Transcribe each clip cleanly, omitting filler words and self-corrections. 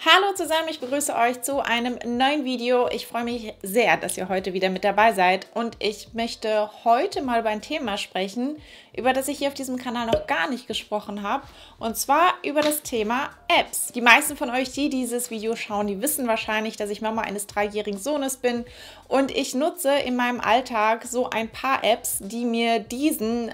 Hallo zusammen, ich begrüße euch zu einem neuen Video. Ich freue mich sehr, dass ihr heute wieder mit dabei seid und ich möchte heute mal über ein Thema sprechen, über das ich hier auf diesem Kanal noch gar nicht gesprochen habe, und zwar über das Thema Apps. Die meisten von euch, die dieses Video schauen, die wissen wahrscheinlich, dass ich Mama eines 3-jährigen Sohnes bin und ich nutze in meinem Alltag so ein paar Apps, die mir diesen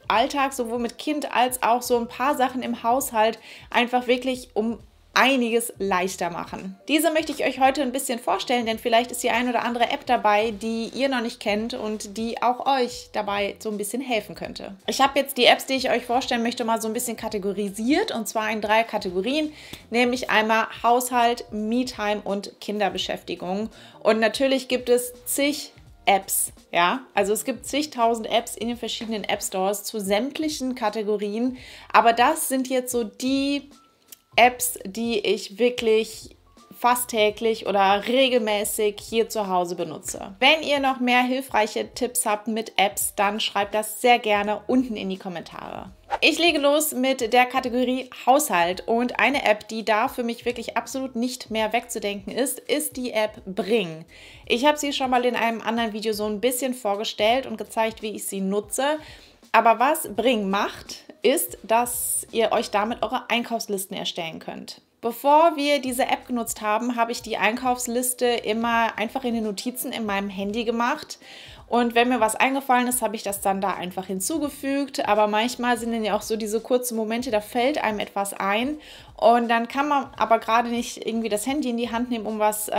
Alltag sowohl mit Kind als auch so ein paar Sachen im Haushalt einfach wirklich um einiges leichter machen. Diese möchte ich euch heute ein bisschen vorstellen, denn vielleicht ist die ein oder andere App dabei, die ihr noch nicht kennt und die auch euch dabei so ein bisschen helfen könnte. Ich habe jetzt die Apps, die ich euch vorstellen möchte, mal so ein bisschen kategorisiert, und zwar in 3 Kategorien, nämlich einmal Haushalt, Me-Time und Kinderbeschäftigung. Und natürlich gibt es zig Apps, ja, also es gibt zigtausend Apps in den verschiedenen App Stores zu sämtlichen Kategorien, aber das sind jetzt so die Apps, die ich wirklich fast täglich oder regelmäßig hier zu Hause benutze. Wenn ihr noch mehr hilfreiche Tipps habt mit Apps, dann schreibt das sehr gerne unten in die Kommentare. Ich lege los mit der Kategorie Haushalt, und eine App, die da für mich wirklich absolut nicht mehr wegzudenken ist, ist die App Bring. Ich habe sie schon mal in einem anderen Video so ein bisschen vorgestellt und gezeigt, wie ich sie nutze. Aber was Bring macht, ist, dass ihr euch damit eure Einkaufslisten erstellen könnt. Bevor wir diese App genutzt haben, habe ich die Einkaufsliste immer einfach in den Notizen in meinem Handy gemacht. Und wenn mir was eingefallen ist, habe ich das dann da einfach hinzugefügt. Aber manchmal sind dann ja auch so diese kurzen Momente, da fällt einem etwas ein. Und dann kann man aber gerade nicht irgendwie das Handy in die Hand nehmen, um was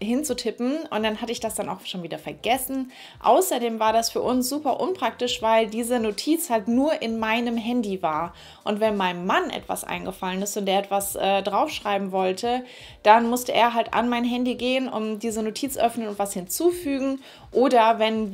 hinzutippen, und dann hatte ich das dann auch schon wieder vergessen. Außerdem war das für uns super unpraktisch, weil diese Notiz halt nur in meinem Handy war. Und wenn meinem Mann etwas eingefallen ist und der etwas draufschreiben wollte, dann musste er halt an mein Handy gehen, um diese Notiz öffnen und was hinzufügen. Oder wenn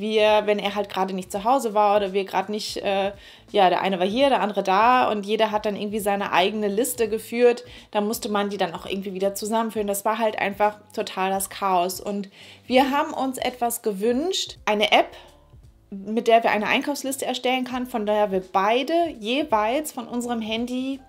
er halt gerade nicht zu Hause war oder wir gerade nicht, der eine war hier, der andere da und jeder hat dann irgendwie seine eigene Liste geführt, dann musste man die dann auch irgendwie wieder zusammenführen. Das war halt einfach total das Chaos. Und wir haben uns etwas gewünscht, eine App, mit der wir eine Einkaufsliste erstellen können, von der wir beide jeweils von unserem Handy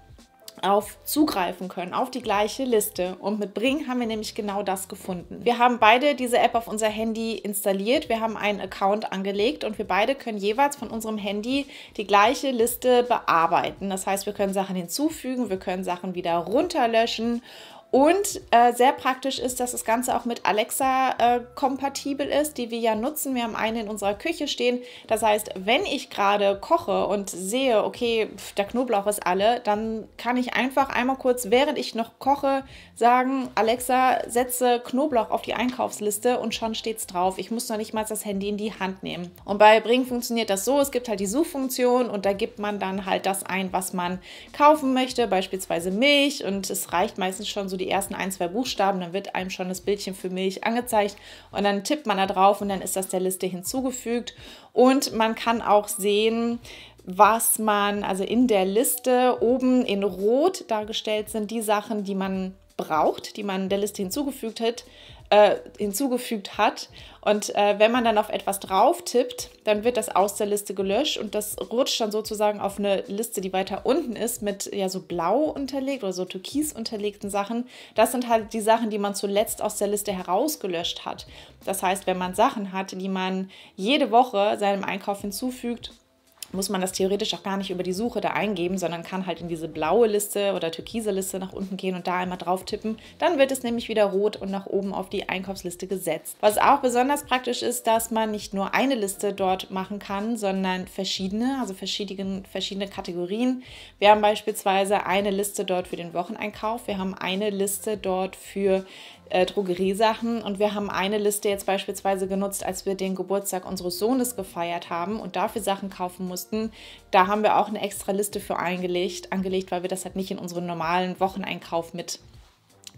auf zugreifen können, auf die gleiche Liste. Und mit Bring haben wir nämlich genau das gefunden. Wir haben beide diese App auf unser Handy installiert, wir haben einen Account angelegt und wir beide können jeweils von unserem Handy die gleiche Liste bearbeiten. Das heißt, wir können Sachen hinzufügen, wir können Sachen wieder runterlöschen. Und sehr praktisch ist, dass das Ganze auch mit Alexa kompatibel ist, die wir ja nutzen. Wir haben eine in unserer Küche stehen. Das heißt, wenn ich gerade koche und sehe, okay, der Knoblauch ist alle, dann kann ich einfach einmal kurz, während ich noch koche, sagen, Alexa, setze Knoblauch auf die Einkaufsliste, und schon steht es drauf. Ich muss noch nicht mal das Handy in die Hand nehmen. Und bei Bring funktioniert das so, es gibt halt die Suchfunktion und da gibt man dann halt das ein, was man kaufen möchte, beispielsweise Milch, und es reicht meistens schon so die ersten 1, 2 Buchstaben, dann wird einem schon das Bildchen für Milch angezeigt und dann tippt man da drauf und dann ist das der Liste hinzugefügt. Und man kann auch sehen, was man, also in der Liste oben in Rot dargestellt sind die Sachen, die man braucht, die man der Liste hinzugefügt hat. Und wenn man dann auf etwas drauf tippt, dann wird das aus der Liste gelöscht und das rutscht dann sozusagen auf eine Liste, die weiter unten ist, mit ja so blau unterlegt oder so türkis unterlegten Sachen. Das sind halt die Sachen, die man zuletzt aus der Liste herausgelöscht hat. Das heißt, wenn man Sachen hat, die man jede Woche seinem Einkauf hinzufügt, muss man das theoretisch auch gar nicht über die Suche da eingeben, sondern kann halt in diese blaue Liste oder türkise Liste nach unten gehen und da einmal drauf tippen. Dann wird es nämlich wieder rot und nach oben auf die Einkaufsliste gesetzt. Was auch besonders praktisch ist, dass man nicht nur eine Liste dort machen kann, sondern verschiedene, also verschiedene Kategorien. Wir haben beispielsweise eine Liste dort für den Wocheneinkauf, wir haben eine Liste dort für Drogeriesachen und wir haben eine Liste jetzt beispielsweise genutzt, als wir den Geburtstag unseres Sohnes gefeiert haben und dafür Sachen kaufen mussten. Da haben wir auch eine extra Liste für angelegt, weil wir das halt nicht in unseren normalen Wocheneinkauf mit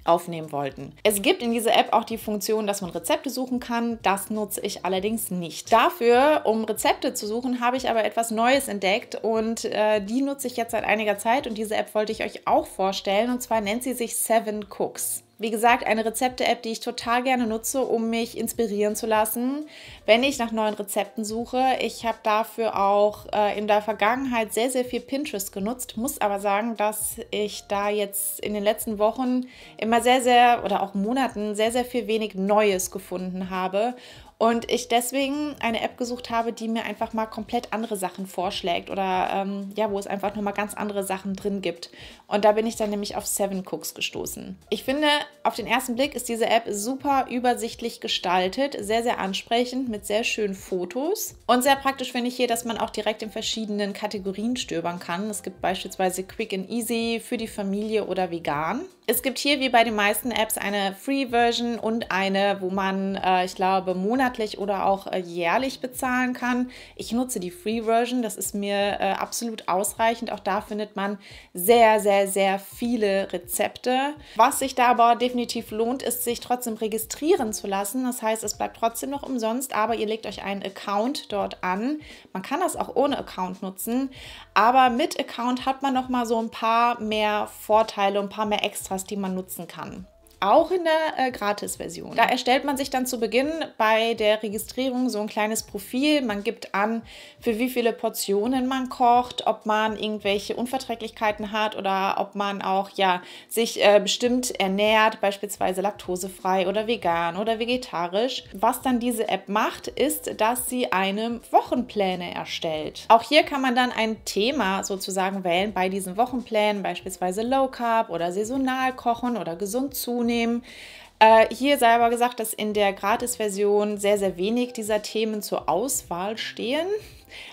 aufnehmen wollten. Es gibt in dieser App auch die Funktion, dass man Rezepte suchen kann. Das nutze ich allerdings nicht. Dafür, um Rezepte zu suchen, habe ich aber etwas Neues entdeckt und die nutze ich jetzt seit einiger Zeit und diese App wollte ich euch auch vorstellen, und zwar nennt sie sich 7 Cooks. Wie gesagt, eine Rezepte-App, die ich total gerne nutze, um mich inspirieren zu lassen, wenn ich nach neuen Rezepten suche. Ich habe dafür auch in der Vergangenheit sehr, sehr viel Pinterest genutzt, muss aber sagen, dass ich da jetzt in den letzten Wochen immer oder auch Monaten sehr, sehr viel wenig Neues gefunden habe. Und ich deswegen eine App gesucht habe, die mir einfach mal komplett andere Sachen vorschlägt oder ja, wo es einfach nochmal ganz andere Sachen drin gibt. Und da bin ich dann nämlich auf 7cooks gestoßen. Ich finde, auf den ersten Blick ist diese App super übersichtlich gestaltet, sehr, sehr ansprechend mit sehr schönen Fotos. Und sehr praktisch finde ich hier, dass man auch direkt in verschiedenen Kategorien stöbern kann. Es gibt beispielsweise Quick and Easy für die Familie oder vegan. Es gibt hier wie bei den meisten Apps eine Free-Version und eine, wo man, ich glaube, monatlich oder auch jährlich bezahlen kann. Ich nutze die Free-Version, das ist mir absolut ausreichend. Auch da findet man sehr, sehr, sehr viele Rezepte. Was sich da aber definitiv lohnt, ist, sich trotzdem registrieren zu lassen. Das heißt, es bleibt trotzdem noch umsonst, aber ihr legt euch einen Account dort an. Man kann das auch ohne Account nutzen, aber mit Account hat man noch mal so ein paar mehr Vorteile, ein paar mehr Extras, die man nutzen kann. Auch in der Gratis-Version. Da erstellt man sich dann zu Beginn bei der Registrierung so ein kleines Profil. Man gibt an, für wie viele Portionen man kocht, ob man irgendwelche Unverträglichkeiten hat oder ob man auch ja, sich bestimmt ernährt, beispielsweise laktosefrei oder vegan oder vegetarisch. Was dann diese App macht, ist, dass sie einem Wochenpläne erstellt. Auch hier kann man dann ein Thema sozusagen wählen bei diesen Wochenplänen, beispielsweise Low Carb oder saisonal kochen oder gesund zunehmen. Hier sei aber gesagt, dass in der Gratis-Version sehr, sehr wenig dieser Themen zur Auswahl stehen.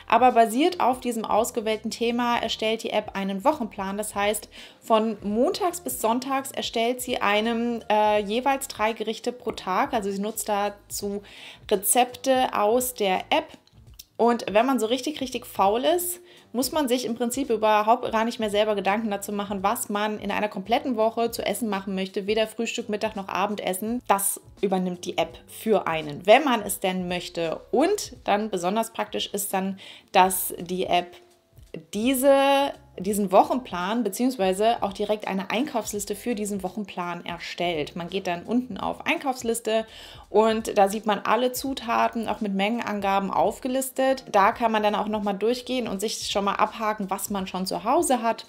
Aber basiert auf diesem ausgewählten Thema erstellt die App einen Wochenplan. Das heißt, von montags bis sonntags erstellt sie einem jeweils 3 Gerichte pro Tag. Also sie nutzt dazu Rezepte aus der App. Und wenn man so richtig, richtig faul ist, muss man sich im Prinzip überhaupt gar nicht mehr selber Gedanken dazu machen, was man in einer kompletten Woche zu essen machen möchte. Weder Frühstück, Mittag noch Abendessen. Das übernimmt die App für einen, wenn man es denn möchte. Und dann besonders praktisch ist dann, dass die App diesen Wochenplan bzw. auch direkt eine Einkaufsliste für diesen Wochenplan erstellt. Man geht dann unten auf Einkaufsliste und da sieht man alle Zutaten auch mit Mengenangaben aufgelistet. Da kann man dann auch nochmal durchgehen und sich schon mal abhaken, was man schon zu Hause hat.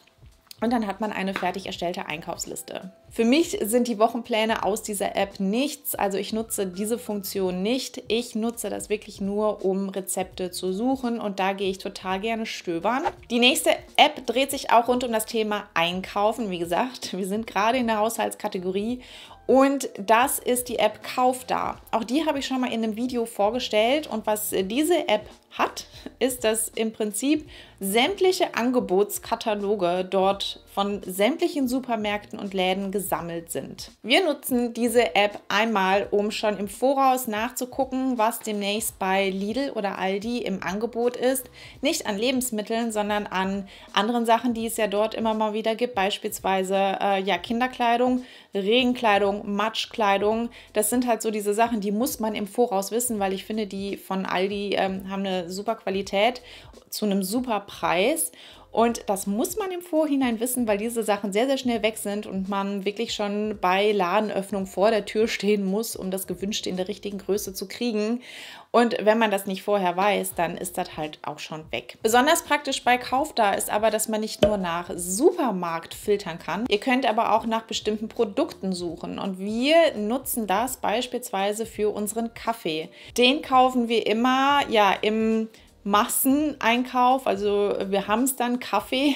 Und dann hat man eine fertig erstellte Einkaufsliste. Für mich sind die Wochenpläne aus dieser App nichts. Also ich nutze diese Funktion nicht. Ich nutze das wirklich nur, um Rezepte zu suchen. Und da gehe ich total gerne stöbern. Die nächste App dreht sich auch rund um das Thema Einkaufen. Wie gesagt, wir sind gerade in der Haushaltskategorie. Und das ist die App Kaufda. Auch die habe ich schon mal in einem Video vorgestellt. Und was diese App hat, ist, dass im Prinzip sämtliche Angebotskataloge dort von sämtlichen Supermärkten und Läden gesammelt sind. Wir nutzen diese App einmal, um schon im Voraus nachzugucken, was demnächst bei Lidl oder Aldi im Angebot ist. Nicht an Lebensmitteln, sondern an anderen Sachen, die es ja dort immer mal wieder gibt. Beispielsweise ja, Kinderkleidung, Regenkleidung, Matschkleidung. Das sind halt so diese Sachen, die muss man im Voraus wissen, weil ich finde, die von Aldi haben eine super Qualität zu einem super Preis. Und das muss man im Vorhinein wissen, weil diese Sachen sehr, sehr schnell weg sind und man wirklich schon bei Ladenöffnung vor der Tür stehen muss, um das Gewünschte in der richtigen Größe zu kriegen. Und wenn man das nicht vorher weiß, dann ist das halt auch schon weg. Besonders praktisch bei Kaufda ist aber, dass man nicht nur nach Supermarkt filtern kann. Ihr könnt aber auch nach bestimmten Produkten suchen. Und wir nutzen das beispielsweise für unseren Kaffee. Den kaufen wir immer ja im Masseneinkauf, also wir haben es dann Kaffee,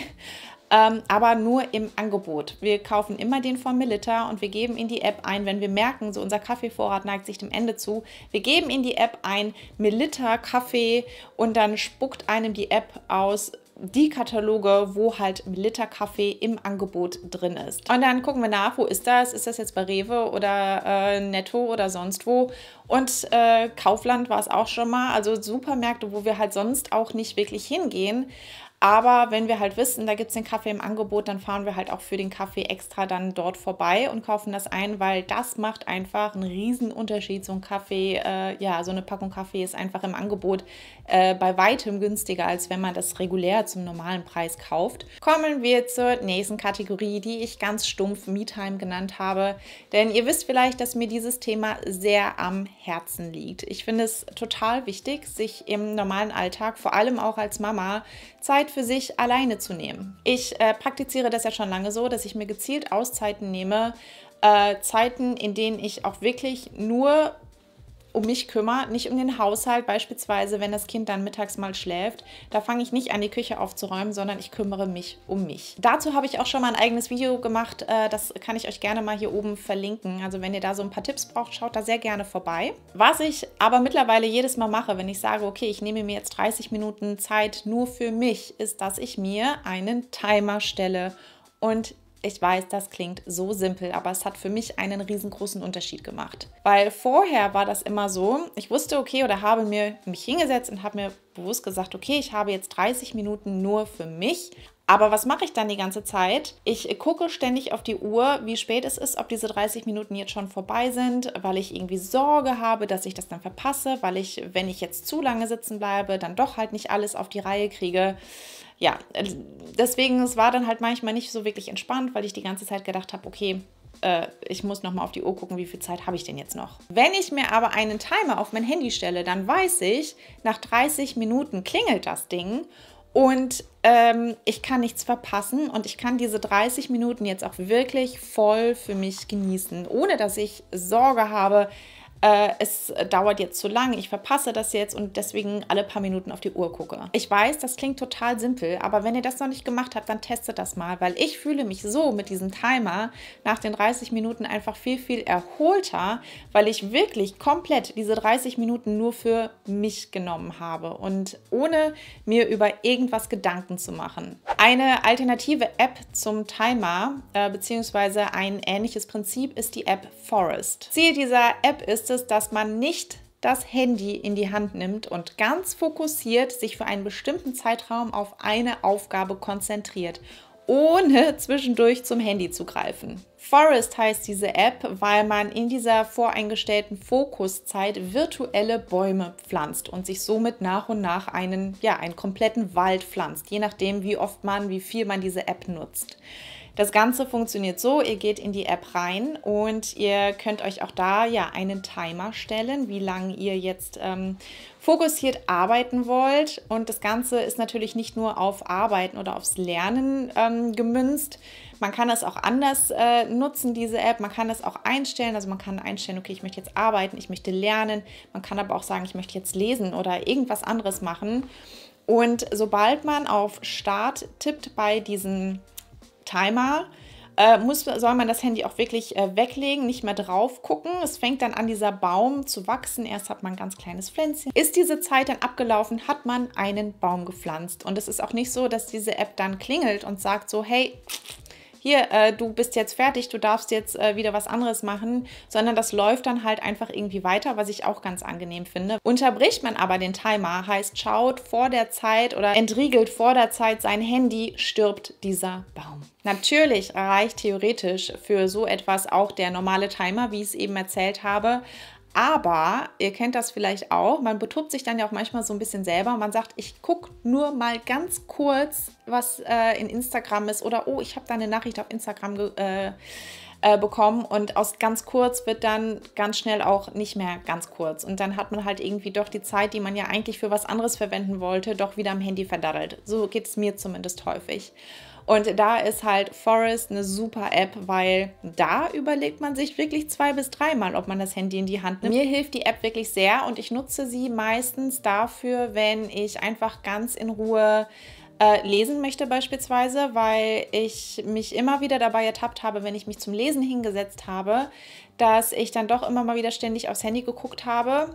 aber nur im Angebot. Wir kaufen immer den von Melitta und wir geben in die App ein, wenn wir merken, so unser Kaffeevorrat neigt sich dem Ende zu, wir geben in die App ein Melitta Kaffee und dann spuckt einem die App aus die Kataloge, wo halt Melitta Kaffee im Angebot drin ist. Und dann gucken wir nach, wo ist das? Ist das jetzt bei Rewe oder Netto oder sonst wo? Und Kaufland war es auch schon mal. Also Supermärkte, wo wir halt sonst auch nicht wirklich hingehen. Aber wenn wir halt wissen, da gibt es den Kaffee im Angebot, dann fahren wir halt auch für den Kaffee extra dann dort vorbei und kaufen das ein, weil das macht einfach einen riesen Unterschied. So ein Kaffee, so eine Packung Kaffee ist einfach im Angebot bei weitem günstiger, als wenn man das regulär zum normalen Preis kauft. Kommen wir zur nächsten Kategorie, die ich ganz stumpf Me-Time genannt habe. Denn ihr wisst vielleicht, dass mir dieses Thema sehr am Herzen liegt. Ich finde es total wichtig, sich im normalen Alltag, vor allem auch als Mama, Zeit für sich alleine zu nehmen. Ich praktiziere das ja schon lange so, dass ich mir gezielt Auszeiten nehme, Zeiten, in denen ich auch wirklich nur um mich kümmere, nicht um den Haushalt, beispielsweise, wenn das Kind dann mittags mal schläft. Da fange ich nicht an, die Küche aufzuräumen, sondern ich kümmere mich um mich. Dazu habe ich auch schon mal ein eigenes Video gemacht, das kann ich euch gerne mal hier oben verlinken. Also wenn ihr da so ein paar Tipps braucht, schaut da sehr gerne vorbei. Was ich aber mittlerweile jedes Mal mache, wenn ich sage, okay, ich nehme mir jetzt 30 Minuten Zeit nur für mich, ist, dass ich mir einen Timer stelle. Und ich weiß, das klingt so simpel, aber es hat für mich einen riesengroßen Unterschied gemacht. Weil vorher war das immer so, ich wusste, okay, oder habe mich hingesetzt und habe mir bewusst gesagt, okay, ich habe jetzt 30 Minuten nur für mich. Aber was mache ich dann die ganze Zeit? Ich gucke ständig auf die Uhr, wie spät es ist, ob diese 30 Minuten jetzt schon vorbei sind, weil ich irgendwie Sorge habe, dass ich das dann verpasse, weil ich, wenn ich jetzt zu lange sitzen bleibe, dann doch halt nicht alles auf die Reihe kriege. Ja, deswegen, es war dann halt manchmal nicht so wirklich entspannt, weil ich die ganze Zeit gedacht habe, okay, ich muss nochmal auf die Uhr gucken, wie viel Zeit habe ich denn jetzt noch. Wenn ich mir aber einen Timer auf mein Handy stelle, dann weiß ich, nach 30 Minuten klingelt das Ding und ich kann nichts verpassen und ich kann diese 30 Minuten jetzt auch wirklich voll für mich genießen, ohne dass ich Sorge habe, es dauert jetzt zu lang, ich verpasse das jetzt und deswegen alle paar Minuten auf die Uhr gucke. Ich weiß, das klingt total simpel, aber wenn ihr das noch nicht gemacht habt, dann testet das mal, weil ich fühle mich so mit diesem Timer nach den 30 Minuten einfach viel, viel erholter, weil ich wirklich komplett diese 30 Minuten nur für mich genommen habe und ohne mir über irgendwas Gedanken zu machen. Eine alternative App zum Timer, beziehungsweise ein ähnliches Prinzip, ist die App Forest. Ziel dieser App ist es, dass man nicht das Handy in die Hand nimmt und ganz fokussiert sich für einen bestimmten Zeitraum auf eine Aufgabe konzentriert, ohne zwischendurch zum Handy zu greifen. Forest heißt diese App, weil man in dieser voreingestellten Fokuszeit virtuelle Bäume pflanzt und sich somit nach und nach einen kompletten Wald pflanzt, je nachdem, wie viel man diese App nutzt. Das Ganze funktioniert so, ihr geht in die App rein und ihr könnt euch auch da einen Timer stellen, wie lange ihr jetzt fokussiert arbeiten wollt. Und das Ganze ist natürlich nicht nur auf Arbeiten oder aufs Lernen gemünzt. Man kann es auch anders nutzen, diese App. Man kann es auch einstellen. Also man kann einstellen, okay, ich möchte jetzt arbeiten, ich möchte lernen. Man kann aber auch sagen, ich möchte jetzt lesen oder irgendwas anderes machen. Und sobald man auf Start tippt bei diesem Timer, soll man das Handy auch wirklich weglegen, nicht mehr drauf gucken. Es fängt dann an, dieser Baum zu wachsen. Erst hat man ein ganz kleines Pflänzchen. Ist diese Zeit dann abgelaufen, hat man einen Baum gepflanzt. Und es ist auch nicht so, dass diese App dann klingelt und sagt so, hey, hier, du bist jetzt fertig, du darfst jetzt wieder was anderes machen, sondern das läuft dann halt einfach irgendwie weiter, was ich auch ganz angenehm finde. Unterbricht man aber den Timer, heißt schaut vor der Zeit oder entriegelt vor der Zeit sein Handy, stirbt dieser Baum. Natürlich reicht theoretisch für so etwas auch der normale Timer, wie ich es eben erzählt habe. Aber ihr kennt das vielleicht auch, man betuppt sich dann ja auch manchmal so ein bisschen selber und man sagt, ich gucke nur mal ganz kurz, was in Instagram ist oder oh, ich habe da eine Nachricht auf Instagram bekommen und aus ganz kurz wird dann ganz schnell auch nicht mehr ganz kurz und dann hat man halt irgendwie doch die Zeit, die man ja eigentlich für was anderes verwenden wollte, doch wieder am Handy verdaddelt. So geht es mir zumindest häufig. Und da ist halt Forest eine super App, weil da überlegt man sich wirklich 2- bis 3-mal, ob man das Handy in die Hand nimmt. Mir hilft die App wirklich sehr und ich nutze sie meistens dafür, wenn ich einfach ganz in Ruhe lesen möchte beispielsweise, weil ich mich immer wieder dabei ertappt habe, wenn ich mich zum Lesen hingesetzt habe, dass ich dann doch immer mal wieder ständig aufs Handy geguckt habe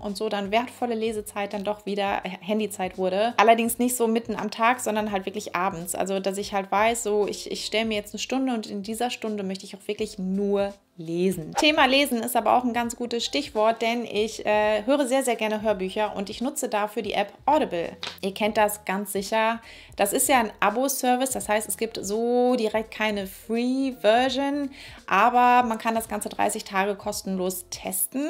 und so dann wertvolle Lesezeit dann doch wieder Handyzeit wurde. Allerdings nicht so mitten am Tag, sondern halt wirklich abends. Also, dass ich halt weiß, so ich stelle mir jetzt eine Stunde und in dieser Stunde möchte ich auch wirklich nur lesen. Thema Lesen ist aber auch ein ganz gutes Stichwort, denn ich höre sehr, sehr gerne Hörbücher und ich nutze dafür die App Audible. Ihr kennt das ganz sicher. Das ist ja ein Abo-Service, das heißt, es gibt so direkt keine Free-Version, aber man kann das Ganze 30 Tage kostenlos testen.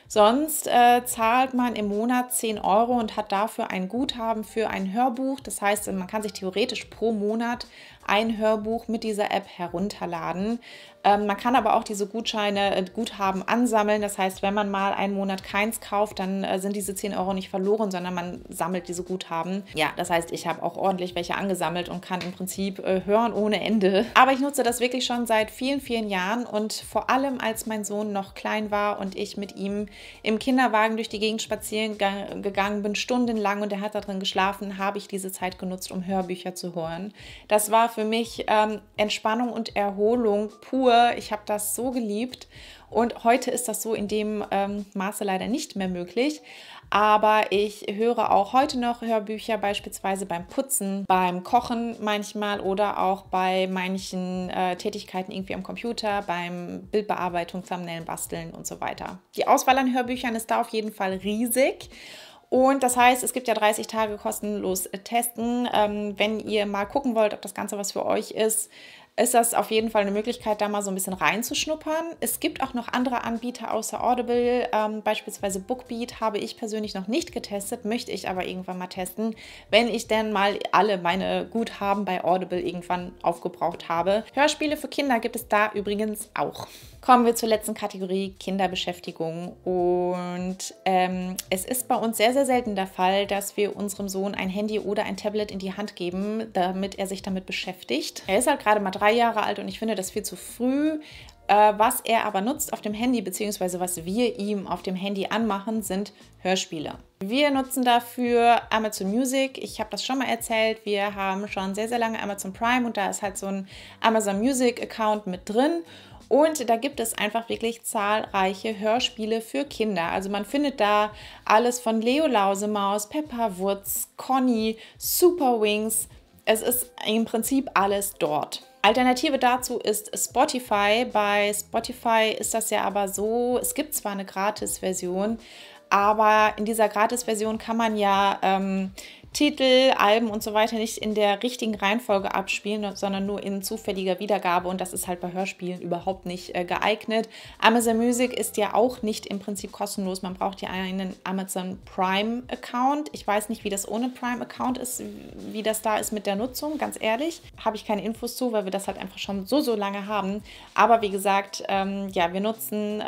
Sonst zahlt man im Monat 10 Euro und hat dafür ein Guthaben für ein Hörbuch. Das heißt, man kann sich theoretisch pro Monat ein Hörbuch mit dieser App herunterladen. Man kann aber auch diese Guthaben ansammeln. Das heißt, wenn man mal einen Monat keins kauft, dann sind diese 10 Euro nicht verloren, sondern man sammelt diese Guthaben. Ja, das heißt, ich habe auch ordentlich welche angesammelt und kann im Prinzip hören ohne Ende. Aber ich nutze das wirklich schon seit vielen, vielen Jahren und vor allem, als mein Sohn noch klein war und ich mit ihm im Kinderwagen durch die Gegend spazieren gegangen bin, stundenlang, und er hat da drin geschlafen, habe ich diese Zeit genutzt, um Hörbücher zu hören. Das war für mich Entspannung und Erholung pur. Ich habe das so geliebt und heute ist das so in dem Maße leider nicht mehr möglich. Aber ich höre auch heute noch Hörbücher, beispielsweise beim Putzen, beim Kochen manchmal oder auch bei manchen Tätigkeiten irgendwie am Computer, beim Bildbearbeitung, Thumbnail basteln und so weiter. Die Auswahl an Hörbüchern ist da auf jeden Fall riesig. Und das heißt, es gibt ja 30 Tage kostenlos testen. Wenn ihr mal gucken wollt, ob das Ganze was für euch ist das auf jeden Fall eine Möglichkeit, da mal so ein bisschen reinzuschnuppern. Es gibt auch noch andere Anbieter außer Audible, beispielsweise Bookbeat habe ich persönlich noch nicht getestet, möchte ich aber irgendwann mal testen, wenn ich denn mal alle meine Guthaben bei Audible irgendwann aufgebraucht habe. Hörspiele für Kinder gibt es da übrigens auch. Kommen wir zur letzten Kategorie, Kinderbeschäftigung. Und es ist bei uns sehr, sehr selten der Fall, dass wir unserem Sohn ein Handy oder ein Tablet in die Hand geben, damit er sich damit beschäftigt. Er ist halt gerade mal 3 Jahre alt und ich finde das viel zu früh. Was er aber nutzt auf dem Handy, beziehungsweise was wir ihm auf dem Handy anmachen, sind Hörspiele. Wir nutzen dafür Amazon Music. Ich habe das schon mal erzählt. Wir haben schon sehr, sehr lange Amazon Prime und da ist halt so ein Amazon Music Account mit drin. Und da gibt es einfach wirklich zahlreiche Hörspiele für Kinder. Also man findet da alles von Leo Lausemaus, Peppa Woods, Conny, Super Wings. Es ist im Prinzip alles dort. Alternative dazu ist Spotify. Bei Spotify ist das ja aber so, es gibt zwar eine Gratis-Version, aber in dieser Gratis-Version kann man ja Titel, Alben und so weiter nicht in der richtigen Reihenfolge abspielen, sondern nur in zufälliger Wiedergabe, und das ist halt bei Hörspielen überhaupt nicht geeignet. Amazon Music ist ja auch nicht im Prinzip kostenlos, man braucht ja einen Amazon Prime Account. Ich weiß nicht, wie das ohne Prime Account ist, wie das da ist mit der Nutzung, ganz ehrlich. Habe ich keine Infos zu, weil wir das halt einfach schon so lange haben. Aber wie gesagt, ja, wir nutzen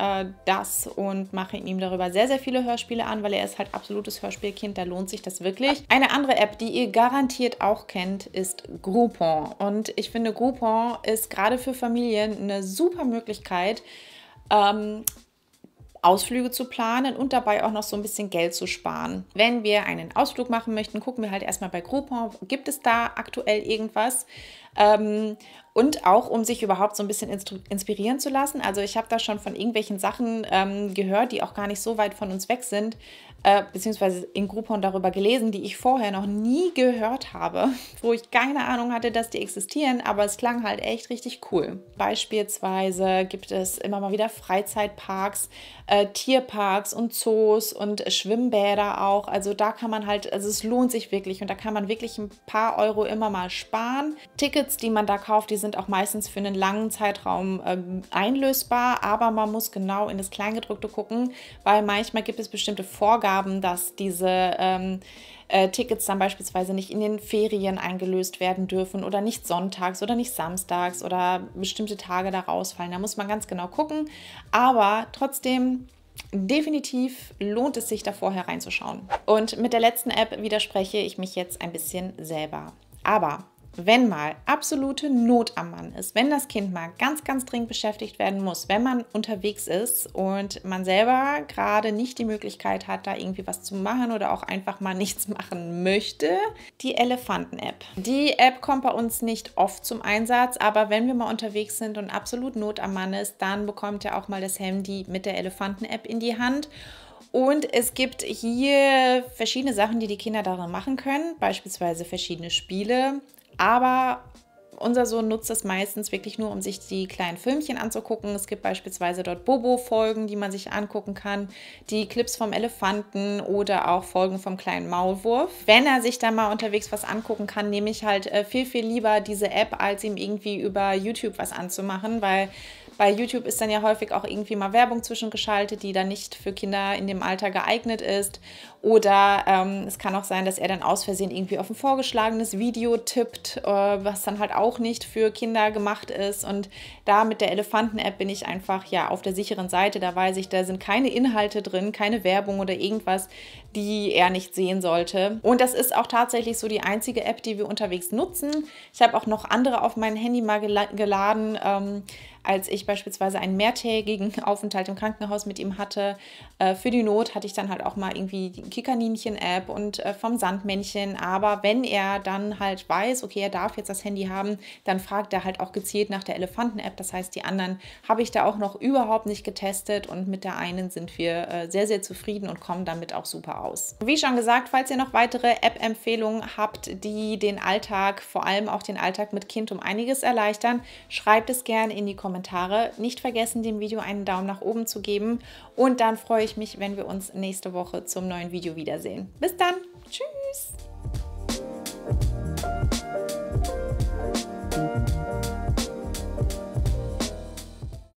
das und machen ihm darüber sehr, sehr viele Hörspiele an, weil er ist halt absolutes Hörspielkind, da lohnt sich das wirklich. Eine andere App, die ihr garantiert auch kennt, ist Groupon. Und ich finde, Groupon ist gerade für Familien eine super Möglichkeit, Ausflüge zu planen und dabei auch noch so ein bisschen Geld zu sparen. Wenn wir einen Ausflug machen möchten, gucken wir halt erstmal bei Groupon, gibt es da aktuell irgendwas? Und auch, um sich überhaupt so ein bisschen inspirieren zu lassen. Also ich habe da schon von irgendwelchen Sachen gehört, die auch gar nicht so weit von uns weg sind, beziehungsweise in Groupon darüber gelesen, die ich vorher noch nie gehört habe, wo ich keine Ahnung hatte, dass die existieren, aber es klang halt echt richtig cool. Beispielsweise gibt es immer mal wieder Freizeitparks, Tierparks und Zoos und Schwimmbäder auch. Also da kann man halt, also es lohnt sich wirklich und da kann man wirklich ein paar Euro immer mal sparen. Tickets, die man da kauft, die sind auch meistens für einen langen Zeitraum einlösbar, aber man muss genau in das Kleingedruckte gucken, weil manchmal gibt es bestimmte Vorgaben, dass diese Tickets dann beispielsweise nicht in den Ferien eingelöst werden dürfen oder nicht sonntags oder nicht samstags oder bestimmte Tage da rausfallen. Da muss man ganz genau gucken, aber trotzdem definitiv lohnt es sich, da vorher reinzuschauen. Und mit der letzten App widerspreche ich mich jetzt ein bisschen selber. Aber wenn mal absolute Not am Mann ist, wenn das Kind mal ganz, ganz dringend beschäftigt werden muss, wenn man unterwegs ist und man selber gerade nicht die Möglichkeit hat, da irgendwie was zu machen oder auch einfach mal nichts machen möchte, die Elefanten-App. Die App kommt bei uns nicht oft zum Einsatz, aber wenn wir mal unterwegs sind und absolut Not am Mann ist, dann bekommt ihr auch mal das Handy mit der Elefanten-App in die Hand. Und es gibt hier verschiedene Sachen, die die Kinder darin machen können, beispielsweise verschiedene Spiele. Aber unser Sohn nutzt das meistens wirklich nur, um sich die kleinen Filmchen anzugucken. Es gibt beispielsweise dort Bobo-Folgen, die man sich angucken kann, die Clips vom Elefanten oder auch Folgen vom kleinen Maulwurf. Wenn er sich dann mal unterwegs was angucken kann, nehme ich halt viel, viel lieber diese App, als ihm irgendwie über YouTube was anzumachen, weil bei YouTube ist dann ja häufig auch irgendwie mal Werbung zwischengeschaltet, die dann nicht für Kinder in dem Alter geeignet ist. Oder es kann auch sein, dass er dann aus Versehen irgendwie auf ein vorgeschlagenes Video tippt, was dann halt auch nicht für Kinder gemacht ist. Und da mit der Elefanten-App bin ich einfach ja auf der sicheren Seite. Da weiß ich, da sind keine Inhalte drin, keine Werbung oder irgendwas, die er nicht sehen sollte. Und das ist auch tatsächlich so die einzige App, die wir unterwegs nutzen. Ich habe auch noch andere auf mein Handy mal geladen, als ich beispielsweise einen mehrtägigen Aufenthalt im Krankenhaus mit ihm hatte. Für die Not hatte ich dann halt auch mal irgendwie die Kikaninchen-App und vom Sandmännchen. Aber wenn er dann halt weiß, okay, er darf jetzt das Handy haben, dann fragt er halt auch gezielt nach der Elefanten-App. Das heißt, die anderen habe ich da auch noch überhaupt nicht getestet und mit der einen sind wir sehr, sehr zufrieden und kommen damit auch super aus. Wie schon gesagt, falls ihr noch weitere App-Empfehlungen habt, die den Alltag, vor allem auch den Alltag mit Kind um einiges erleichtern, schreibt es gerne in die Kommentare. Nicht vergessen, dem Video einen Daumen nach oben zu geben und dann freue ich mich, wenn wir uns nächste Woche zum neuen Video wiedersehen. Bis dann. Tschüss.